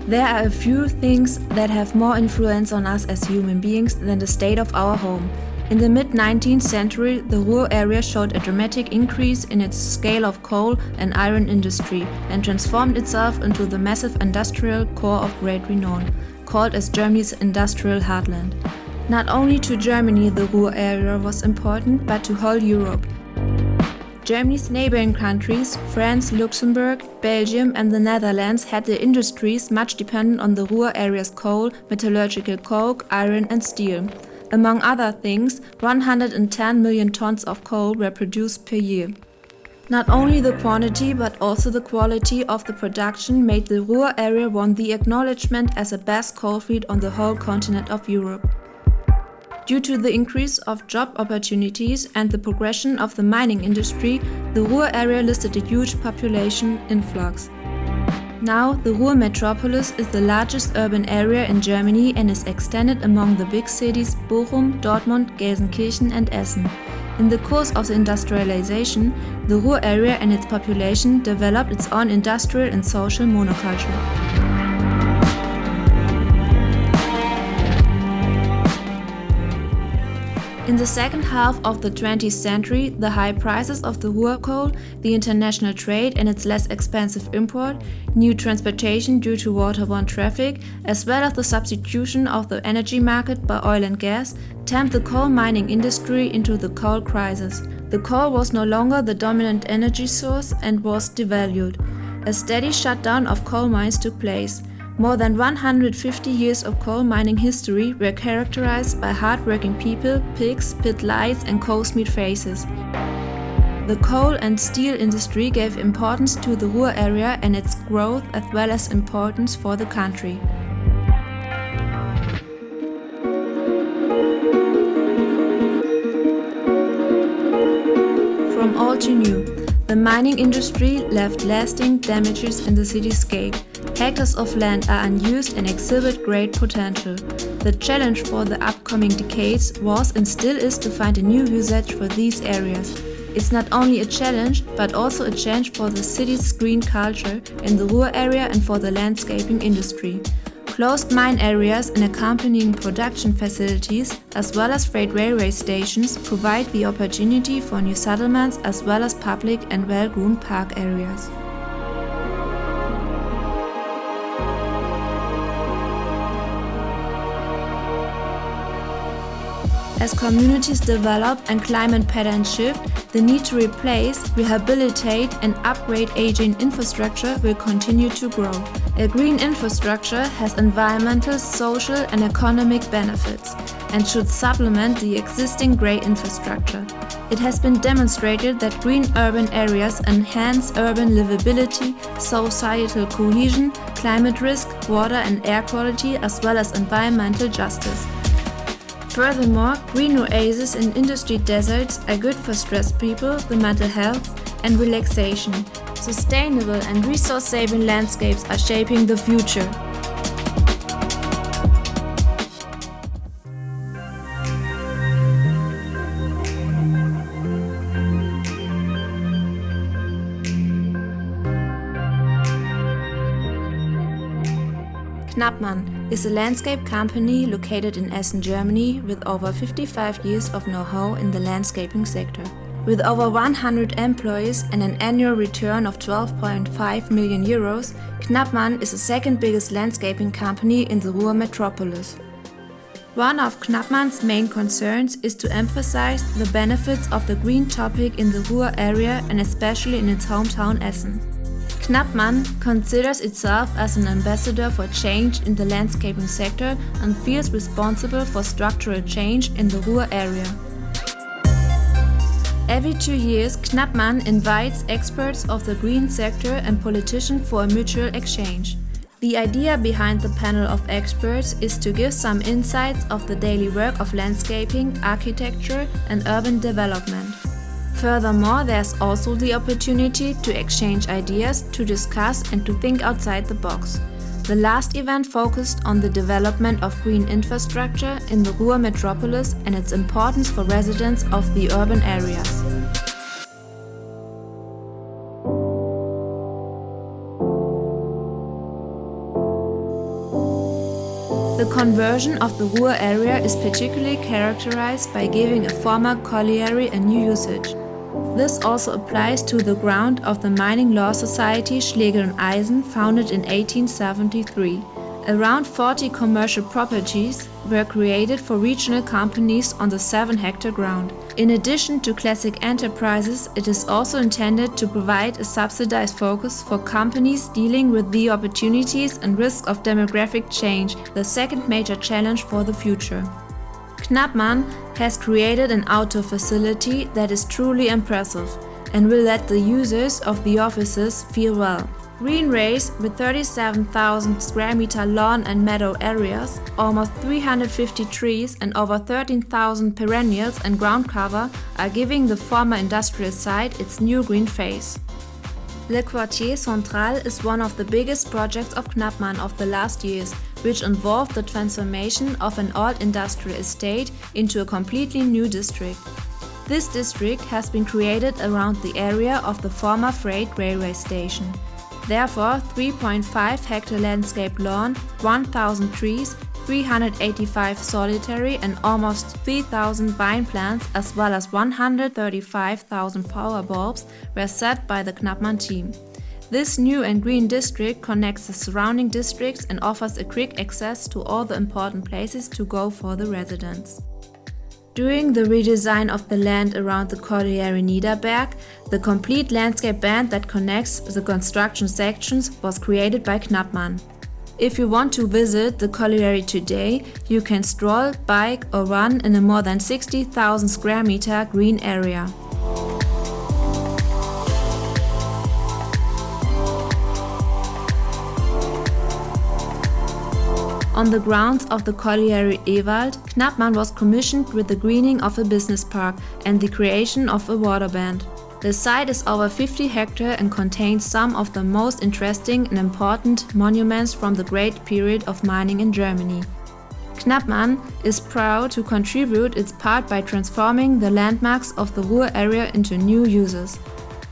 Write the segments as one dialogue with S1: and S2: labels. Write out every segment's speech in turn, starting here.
S1: There are a few things that have more influence on us as human beings than the state of our home. In the mid-19th century, the Ruhr area showed a dramatic increase in its scale of coal and iron industry and transformed itself into the massive industrial core of great renown, called as Germany's industrial heartland. Not only to Germany the Ruhr area was important, but to whole Europe. Germany's neighboring countries, France, Luxembourg, Belgium and the Netherlands had their industries much dependent on the Ruhr area's coal, metallurgical coke, iron and steel. Among other things, 110 million tons of coal were produced per year. Not only the quantity but also the quality of the production made the Ruhr area won the acknowledgement as the best coalfield on the whole continent of Europe. Due to the increase of job opportunities and the progression of the mining industry, the Ruhr area listed a huge population influx. Now, the Ruhr metropolis is the largest urban area in Germany and is extended among the big cities Bochum, Dortmund, Gelsenkirchen and Essen. In the course of the industrialization, the Ruhr area and its population developed its own industrial and social monoculture. In the second half of the 20th century, the high prices of the Ruhr coal, the international trade and its less expensive import, new transportation due to waterborne traffic, as well as the substitution of the energy market by oil and gas, tempted the coal mining industry into the coal crisis. The coal was no longer the dominant energy source and was devalued. A steady shutdown of coal mines took place. More than 150 years of coal mining history were characterized by hard-working people, pigs, pit lights and coal-smeared faces. The coal and steel industry gave importance to the Ruhr area and its growth as well as importance for the country. From old to new, the mining industry left lasting damages in the cityscape. Hectares of land are unused and exhibit great potential. The challenge for the upcoming decades was and still is to find a new usage for these areas. It's not only a challenge, but also a change for the city's green culture in the Ruhr area and for the landscaping industry. Closed mine areas and accompanying production facilities, as well as freight railway stations, provide the opportunity for new settlements as well as public and well-groomed park areas. As communities develop and climate patterns shift, the need to replace, rehabilitate and upgrade aging infrastructure will continue to grow. A green infrastructure has environmental, social and economic benefits and should supplement the existing grey infrastructure. It has been demonstrated that green urban areas enhance urban livability, societal cohesion, climate risk, water and air quality as well as environmental justice. Furthermore, green oases in industry deserts are good for stressed people, the mental health and relaxation. Sustainable and resource-saving landscapes are shaping the future. Knappmann is a landscape company located in Essen, Germany, with over 55 years of know-how in the landscaping sector. With over 100 employees and an annual return of 12.5 million euros, Knappmann is the second biggest landscaping company in the Ruhr metropolis. One of Knappmann's main concerns is to emphasize the benefits of the green topic in the Ruhr area and especially in its hometown Essen. Knappmann considers itself as an ambassador for change in the landscaping sector and feels responsible for structural change in the Ruhr area. Every 2 years, Knappmann invites experts of the green sector and politicians for a mutual exchange. The idea behind the panel of experts is to give some insights of the daily work of landscaping, architecture and urban development. Furthermore, there's also the opportunity to exchange ideas, to discuss and to think outside the box. The last event focused on the development of green infrastructure in the Ruhr metropolis and its importance for residents of the urban areas. The conversion of the Ruhr area is particularly characterized by giving a former colliery a new usage. This also applies to the ground of the mining law society Schlegel und Eisen, founded in 1873. Around 40 commercial properties were created for regional companies on the 7-hectare ground. In addition to classic enterprises, it is also intended to provide a subsidized focus for companies dealing with the opportunities and risks of demographic change, the second major challenge for the future. Knappmann has created an outdoor facility that is truly impressive and will let the users of the offices feel well. Green Race, with 37,000 square meter lawn and meadow areas, almost 350 trees and over 13,000 perennials and ground cover, are giving the former industrial site its new green face. Le Quartier Central is one of the biggest projects of Knappmann of the last years, which involved the transformation of an old industrial estate into a completely new district. This district has been created around the area of the former freight railway station. Therefore, 3.5-hectare landscape lawn, 1,000 trees, 385 solitary and almost 3,000 vine plants, as well as 135,000 flower bulbs were set by the Knappmann team. This new and green district connects the surrounding districts and offers a quick access to all the important places to go for the residents. During the redesign of the land around the colliery Niederberg, the complete landscape band that connects the construction sections was created by Knappmann. If you want to visit the colliery today, you can stroll, bike or run in a more than 60,000 square meter green area. On the grounds of the colliery Ewald, Knappmann was commissioned with the greening of a business park and the creation of a water band. The site is over 50 hectares and contains some of the most interesting and important monuments from the great period of mining in Germany. Knappmann is proud to contribute its part by transforming the landmarks of the Ruhr area into new uses.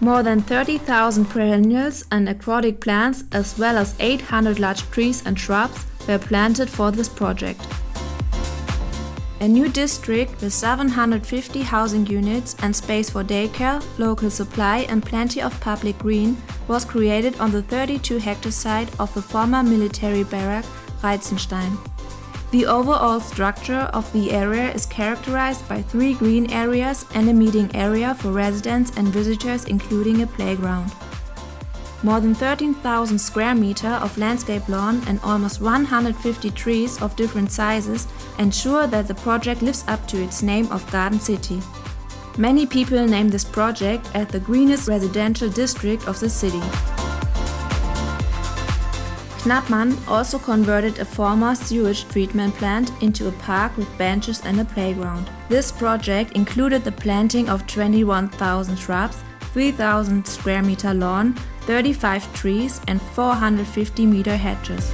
S1: More than 30,000 perennials and aquatic plants, as well as 800 large trees and shrubs, were planted for this project. A new district with 750 housing units and space for daycare, local supply and plenty of public green was created on the 32-hectare site of the former military barrack Reitzenstein. The overall structure of the area is characterized by 3 green areas and a meeting area for residents and visitors, including a playground. More than 13,000 square meters of landscape lawn and almost 150 trees of different sizes ensure that the project lives up to its name of Garden City. Many people name this project as the greenest residential district of the city. Knappmann also converted a former sewage treatment plant into a park with benches and a playground. This project included the planting of 21,000 shrubs, 3,000 square meter lawn, 35 trees and 450 meter hedges.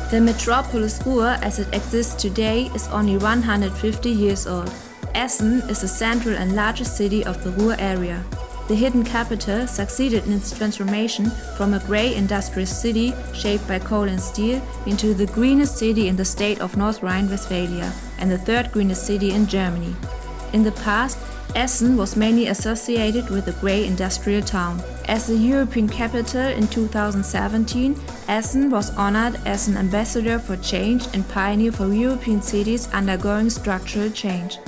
S1: The metropolis Ruhr as it exists today is only 150 years old. Essen is the central and largest city of the Ruhr area. The hidden capital succeeded in its transformation from a grey industrial city shaped by coal and steel into the greenest city in the state of North Rhine-Westphalia and the third greenest city in Germany. In the past, Essen was mainly associated with a grey industrial town. As the European capital in 2017, Essen was honored as an ambassador for change and pioneer for European cities undergoing structural change.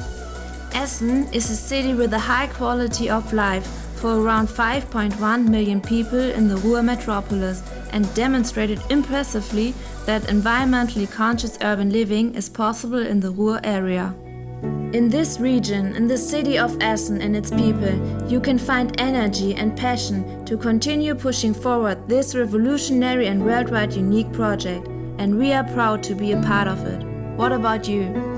S1: Essen is a city with a high quality of life for around 5.1 million people in the Ruhr metropolis and demonstrated impressively that environmentally conscious urban living is possible in the Ruhr area. In this region, in the city of Essen and its people, you can find energy and passion to continue pushing forward this revolutionary and worldwide unique project, and we are proud to be a part of it. What about you?